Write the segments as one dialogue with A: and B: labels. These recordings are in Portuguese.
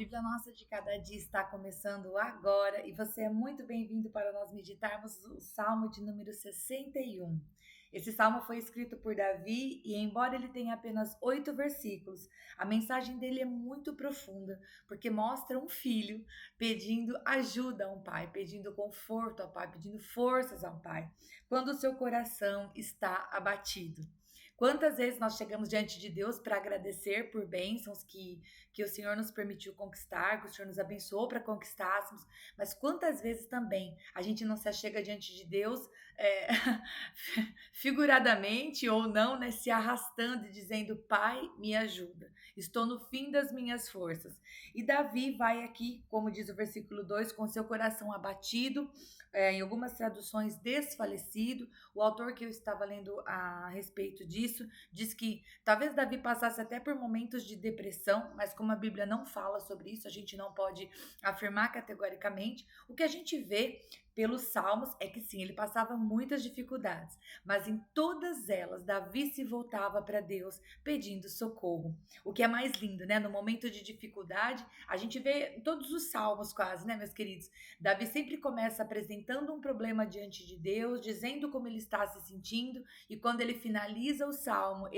A: Bíblia Nossa de Cada Dia está começando agora e você é muito bem-vindo para nós meditarmos o Salmo de número 61. Esse salmo foi escrito por Davi e, embora ele tenha apenas 8 versículos, a mensagem dele é muito profunda, porque mostra um filho pedindo ajuda a um pai, pedindo conforto ao pai, pedindo forças ao pai, quando o seu coração está abatido. Quantas vezes nós chegamos diante de Deus para agradecer por bênçãos que o Senhor nos permitiu conquistar, que o Senhor nos abençoou para conquistássemos, mas quantas vezes também a gente não se achega diante de Deus é, figuradamente ou não, né, se arrastando e dizendo: Pai, me ajuda, estou no fim das minhas forças. E Davi vai aqui, como diz o versículo 2, com seu coração abatido, em algumas traduções desfalecido. O autor que eu estava lendo a respeito disso diz que talvez Davi passasse até por momentos de depressão, mas como a Bíblia não fala sobre isso, a gente não pode afirmar categoricamente. O que a gente vê pelos salmos é que sim, ele passava muitas dificuldades, mas em todas elas Davi se voltava para Deus pedindo socorro. O que é mais lindo, né? No momento de dificuldade, a gente vê em todos os salmos quase, né, meus queridos? Davi sempre começa apresentando um problema diante de Deus, dizendo como ele está se sentindo, e quando ele finaliza o salmo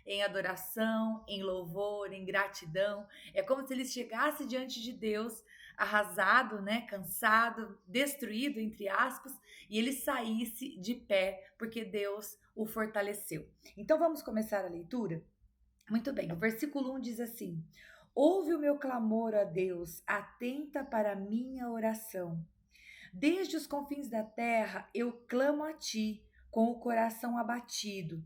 A: em adoração, em louvor, em gratidão. É como se ele chegasse diante de Deus arrasado, né, cansado, destruído, entre aspas, e ele saísse de pé, porque Deus o fortaleceu. Então vamos começar a leitura? Muito bem, o versículo 1 diz assim: Ouve o meu clamor, ó Deus, atenta para a minha oração. Desde os confins da terra eu clamo a ti, com o coração abatido.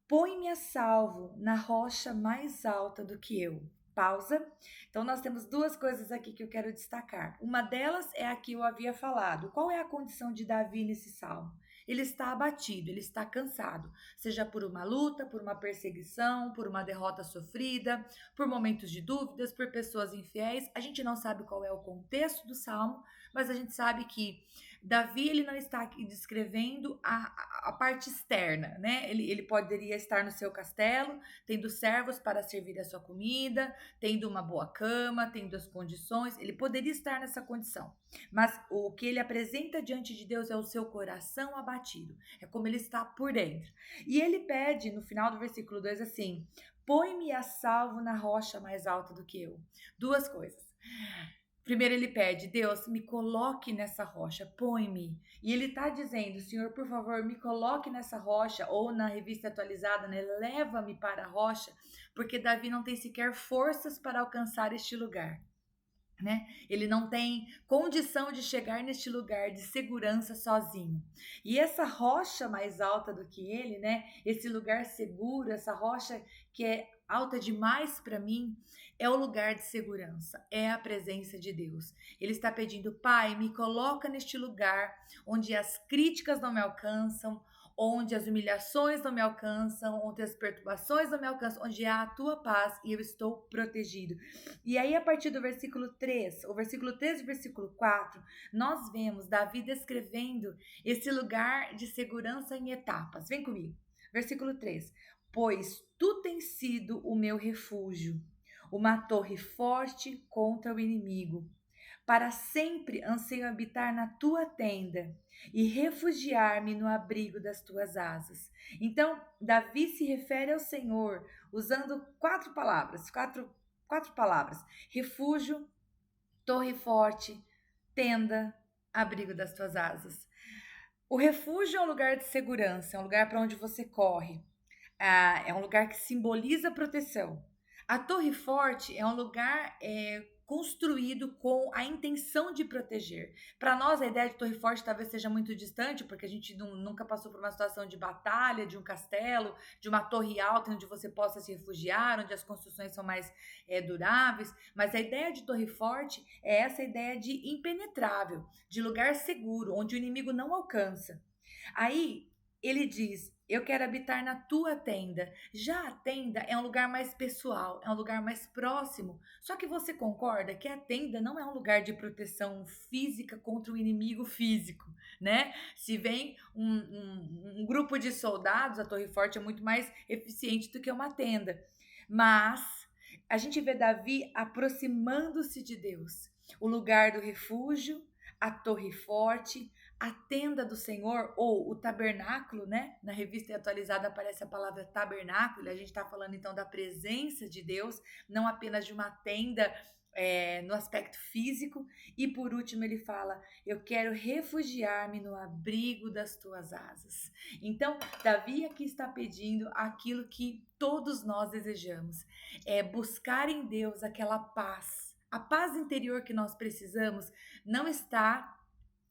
A: Põe-me a salvo na rocha mais alta do que eu. Pausa. Então, nós temos duas coisas aqui que eu quero destacar. Uma delas é a que eu havia falado. Qual é a condição de Davi nesse salmo? Ele está abatido, ele está cansado, seja por uma luta, por uma perseguição, por uma derrota sofrida, por momentos de dúvidas, por pessoas infiéis. A gente não sabe qual é o contexto do salmo, mas a gente sabe que Davi, ele não está aqui descrevendo a parte externa, né? Ele poderia estar no seu castelo, tendo servos para servir a sua comida, tendo uma boa cama, tendo as condições. Ele poderia estar nessa condição. Mas o que ele apresenta diante de Deus é o seu coração abatido. É como ele está por dentro. E ele pede, no final do versículo 2, assim: Põe-me a salvo na rocha mais alta do que eu. Duas coisas. Primeiro ele pede: Deus, me coloque nessa rocha, põe-me. E ele está dizendo: Senhor, por favor, me coloque nessa rocha, ou na revista atualizada, né, leva-me para a rocha, porque Davi não tem sequer forças para alcançar este lugar. Né? Ele não tem condição de chegar neste lugar de segurança sozinho. E essa rocha mais alta do que ele, né? Esse lugar seguro, essa rocha que é alta demais para mim, é o lugar de segurança, é a presença de Deus. Ele está pedindo: Pai, me coloca neste lugar onde as críticas não me alcançam, onde as humilhações não me alcançam, onde as perturbações não me alcançam, onde há a tua paz e eu estou protegido. E aí, a partir do versículo 3, o versículo 3 e o versículo 4, nós vemos Davi descrevendo esse lugar de segurança em etapas. Vem comigo. Versículo 3: Pois tu tens sido o meu refúgio, uma torre forte contra o inimigo. Para sempre anseio habitar na tua tenda e refugiar-me no abrigo das tuas asas. Então, Davi se refere ao Senhor usando quatro palavras: refúgio, torre forte, tenda, abrigo das tuas asas. O refúgio é um lugar de segurança, é um lugar para onde você corre. É um lugar que simboliza proteção. A torre forte é um lugar construído com a intenção de proteger. Para nós, a ideia de torre forte talvez seja muito distante, porque a gente nunca passou por uma situação de batalha, de um castelo, de uma torre alta onde você possa se refugiar, onde as construções são mais duráveis. Mas a ideia de torre forte é essa ideia de impenetrável, de lugar seguro, onde o inimigo não alcança. Aí ele diz: eu quero habitar na tua tenda. Já a tenda é um lugar mais pessoal, é um lugar mais próximo. Só que você concorda que a tenda não é um lugar de proteção física contra o inimigo físico, né? Se vem um grupo de soldados, a torre forte é muito mais eficiente do que uma tenda. Mas a gente vê Davi aproximando-se de Deus, o lugar do refúgio, a torre forte, a tenda do Senhor ou o tabernáculo, né? Na revista atualizada aparece a palavra tabernáculo, a gente está falando então da presença de Deus, não apenas de uma tenda no aspecto físico. E por último ele fala: eu quero refugiar-me no abrigo das tuas asas. Então Davi aqui está pedindo aquilo que todos nós desejamos, é buscar em Deus aquela paz. A paz interior que nós precisamos não está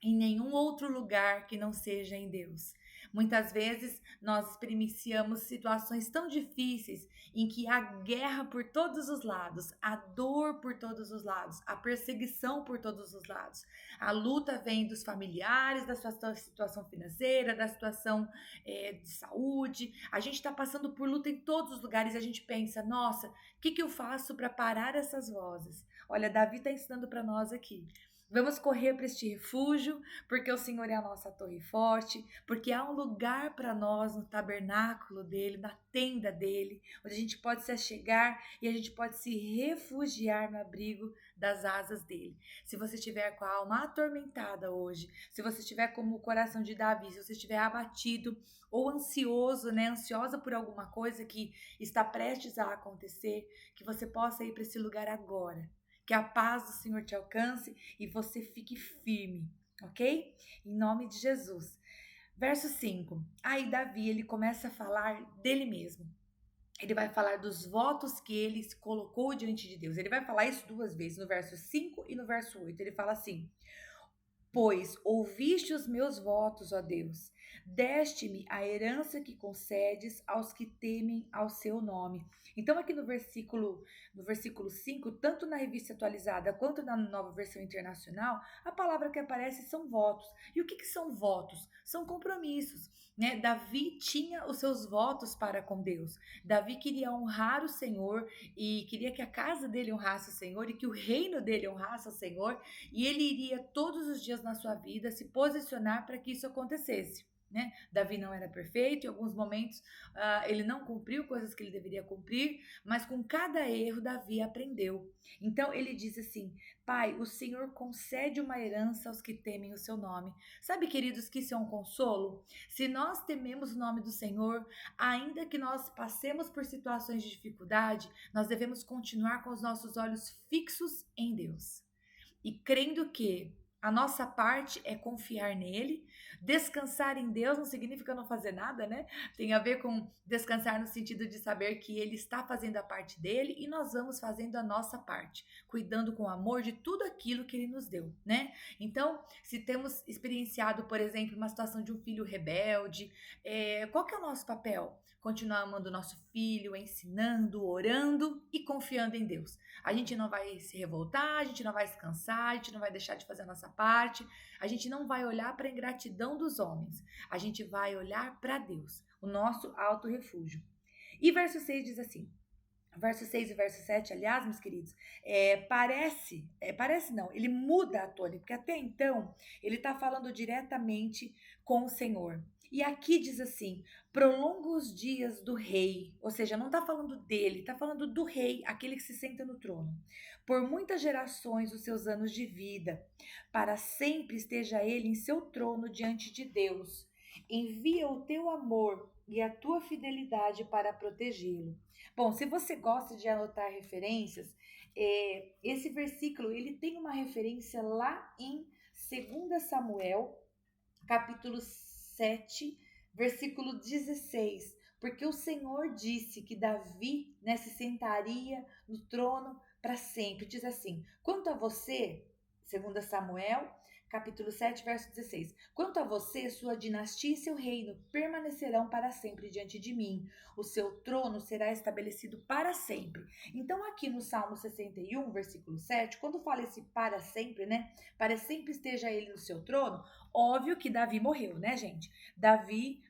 A: em nenhum outro lugar que não seja em Deus. Muitas vezes nós experienciamos situações tão difíceis em que há guerra por todos os lados, a dor por todos os lados, a perseguição por todos os lados. A luta vem dos familiares, da sua situação financeira, da situação de saúde. A gente está passando por luta em todos os lugares e a gente pensa: nossa, o que eu faço para parar essas vozes? Olha, Davi está ensinando para nós aqui. Vamos correr para este refúgio, porque o Senhor é a nossa torre forte, porque há um lugar para nós no tabernáculo dele, na tenda dele, onde a gente pode se achegar e a gente pode se refugiar no abrigo das asas dele. Se você estiver com a alma atormentada hoje, se você estiver como o coração de Davi, se você estiver abatido ou ansioso, né, ansiosa por alguma coisa que está prestes a acontecer, que você possa ir para esse lugar agora. Que a paz do Senhor te alcance e você fique firme, ok? Em nome de Jesus. Verso 5. Aí Davi, ele começa a falar dele mesmo. Ele vai falar dos votos que ele se colocou diante de Deus. Ele vai falar isso duas vezes, no verso 5 e no verso 8. Ele fala assim: pois ouviste os meus votos, ó Deus, deste-me a herança que concedes aos que temem ao seu nome. Então aqui no versículo 5, tanto na revista atualizada quanto na nova versão internacional, a palavra que aparece são votos. E o que são votos? São compromissos, né? Davi tinha os seus votos para com Deus. Davi queria honrar o Senhor e queria que a casa dele honrasse o Senhor e que o reino dele honrasse o Senhor, e ele iria todos os dias na sua vida se posicionar para que isso acontecesse. Né? Davi não era perfeito, em alguns momentos ele não cumpriu coisas que ele deveria cumprir, mas com cada erro Davi aprendeu. Então ele diz assim: Pai, o Senhor concede uma herança aos que temem o seu nome. Sabe, queridos, que isso é um consolo? Se nós tememos o nome do Senhor, ainda que nós passemos por situações de dificuldade, nós devemos continuar com os nossos olhos fixos em Deus e crendo que a nossa parte é confiar nele. Descansar em Deus não significa não fazer nada, né? Tem a ver com descansar no sentido de saber que ele está fazendo a parte dele e nós vamos fazendo a nossa parte, cuidando com amor de tudo aquilo que ele nos deu, né? Então, se temos experienciado, por exemplo, uma situação de um filho rebelde, qual que é o nosso papel? Continuar amando o nosso filho, ensinando, orando e confiando em Deus. A gente não vai se revoltar, a gente não vai se cansar, a gente não vai deixar de fazer a nossa parte, a gente não vai olhar para a ingratidão dos homens, a gente vai olhar para Deus, o nosso alto refúgio. E verso 6 diz assim, verso 6 e verso 7, aliás, meus queridos, parece não, ele muda a tônica, porque até então ele está falando diretamente com o Senhor. E aqui diz assim: prolonga os dias do rei, ou seja, não está falando dele, está falando do rei, aquele que se senta no trono. Por muitas gerações os seus anos de vida, para sempre esteja ele em seu trono diante de Deus. Envia o teu amor e a tua fidelidade para protegê-lo. Bom, se você gosta de anotar referências, esse versículo ele tem uma referência lá em 2 Samuel, capítulo 7, versículo 16, porque o Senhor disse que Davi, né, se sentaria no trono para sempre. Diz assim: quanto a você, 2 Samuel, capítulo 7, verso 16, quanto a você, sua dinastia e seu reino permanecerão para sempre diante de mim. O seu trono será estabelecido para sempre. Então aqui no Salmo 61, versículo 7, quando fala esse para sempre, né, para sempre esteja ele no seu trono, óbvio que Davi morreu, né, gente? Davi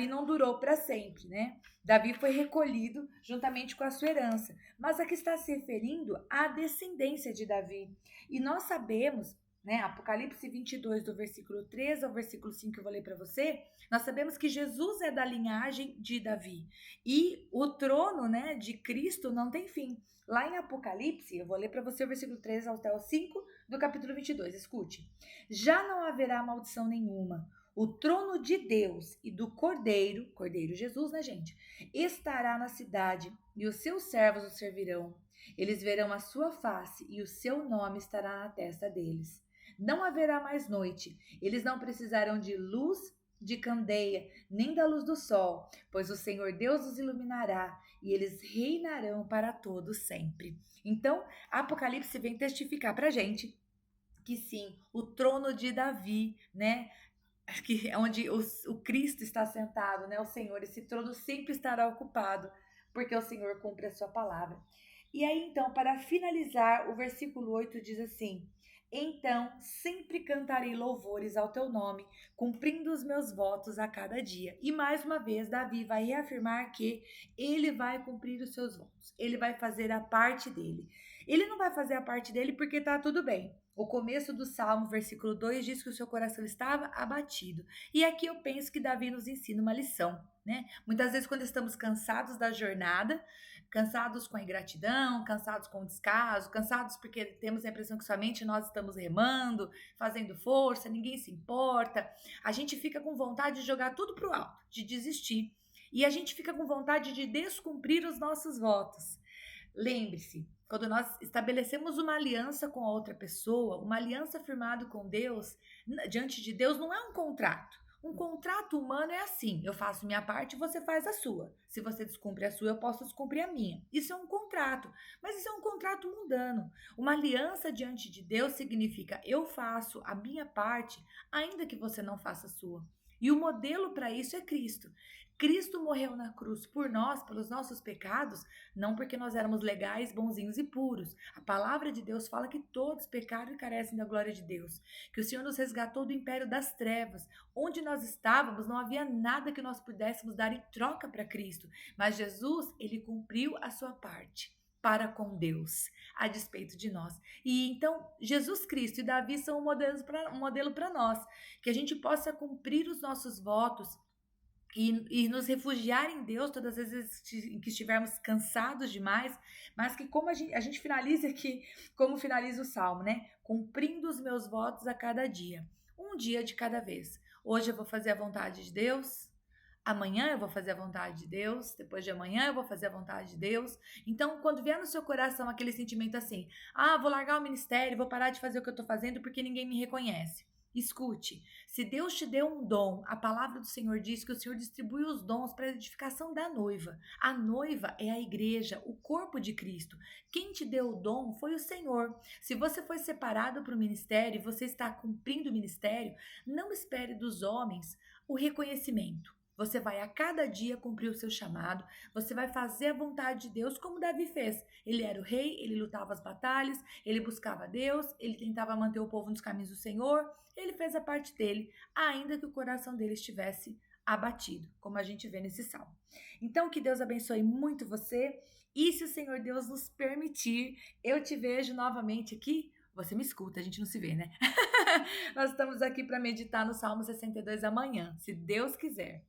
A: não durou para sempre, né? Davi foi recolhido juntamente com a sua herança. Mas aqui está se referindo à descendência de Davi. E nós sabemos né? Apocalipse 22, do versículo 3 ao versículo 5, eu vou ler para você. Nós sabemos que Jesus é da linhagem de Davi e o trono, né, de Cristo não tem fim. Lá em Apocalipse, eu vou ler para você o versículo 3 até o 5 do capítulo 22. Escute. Já não haverá maldição nenhuma. O trono de Deus e do Cordeiro, Cordeiro Jesus, né, gente? Estará na cidade e os seus servos o servirão. Eles verão a sua face e o seu nome estará na testa deles. Não haverá mais noite. Eles não precisarão de luz de candeia, nem da luz do sol, pois o Senhor Deus os iluminará e eles reinarão para todo sempre. Então, Apocalipse vem testificar para a gente que sim, o trono de Davi, né? Que é onde o Cristo está sentado, né? O Senhor, esse trono sempre estará ocupado, porque o Senhor cumpre a sua palavra. E aí, então, para finalizar, o versículo 8 diz assim: Então sempre cantarei louvores ao teu nome, cumprindo os meus votos a cada dia. E mais uma vez, Davi vai reafirmar que ele vai cumprir os seus votos, ele vai fazer a parte dele. Ele não vai fazer a parte dele porque tá tudo bem. O começo do Salmo, versículo 2, diz que o seu coração estava abatido. E aqui eu penso que Davi nos ensina uma lição, né? Muitas vezes, quando estamos cansados da jornada, cansados com a ingratidão, cansados com o descaso, cansados porque temos a impressão que somente nós estamos remando, fazendo força, ninguém se importa, a gente fica com vontade de jogar tudo pro alto, de desistir. E a gente fica com vontade de descumprir os nossos votos. Lembre-se, quando nós estabelecemos uma aliança com a outra pessoa, uma aliança firmada com Deus, diante de Deus não é um contrato. Um contrato humano é assim: eu faço minha parte e você faz a sua. Se você descumpre a sua, eu posso descumprir a minha. Isso é um contrato, mas isso é um contrato mundano. Uma aliança diante de Deus significa: eu faço a minha parte, ainda que você não faça a sua. E o modelo para isso é Cristo. Cristo morreu na cruz por nós, pelos nossos pecados, não porque nós éramos legais, bonzinhos e puros. A palavra de Deus fala que todos pecaram e carecem da glória de Deus. Que o Senhor nos resgatou do império das trevas. Onde nós estávamos, não havia nada que nós pudéssemos dar em troca para Cristo. Mas Jesus, ele cumpriu a sua parte para com Deus, a despeito de nós. E então, Jesus Cristo e Davi são um modelo para nós. Que a gente possa cumprir os nossos votos e nos refugiar em Deus todas as vezes que estivermos cansados demais, mas que como a gente finaliza aqui, como finaliza o Salmo, né? Cumprindo os meus votos a cada dia, um dia de cada vez. Hoje eu vou fazer a vontade de Deus, amanhã eu vou fazer a vontade de Deus, depois de amanhã eu vou fazer a vontade de Deus. Então, quando vier no seu coração aquele sentimento assim: vou largar o ministério, vou parar de fazer o que eu tô fazendo porque ninguém me reconhece. Escute, se Deus te deu um dom, a palavra do Senhor diz que o Senhor distribui os dons para a edificação da noiva. A noiva é a igreja, o corpo de Cristo. Quem te deu o dom foi o Senhor. Se você foi separado para o ministério e você está cumprindo o ministério, não espere dos homens o reconhecimento. Você vai a cada dia cumprir o seu chamado, você vai fazer a vontade de Deus como Davi fez. Ele era o rei, ele lutava as batalhas, ele buscava Deus, ele tentava manter o povo nos caminhos do Senhor, ele fez a parte dele, ainda que o coração dele estivesse abatido, como a gente vê nesse salmo. Então, que Deus abençoe muito você, e se o Senhor Deus nos permitir, eu te vejo novamente aqui. Você me escuta, a gente não se vê, né? Nós estamos aqui para meditar no Salmo 62 amanhã, se Deus quiser.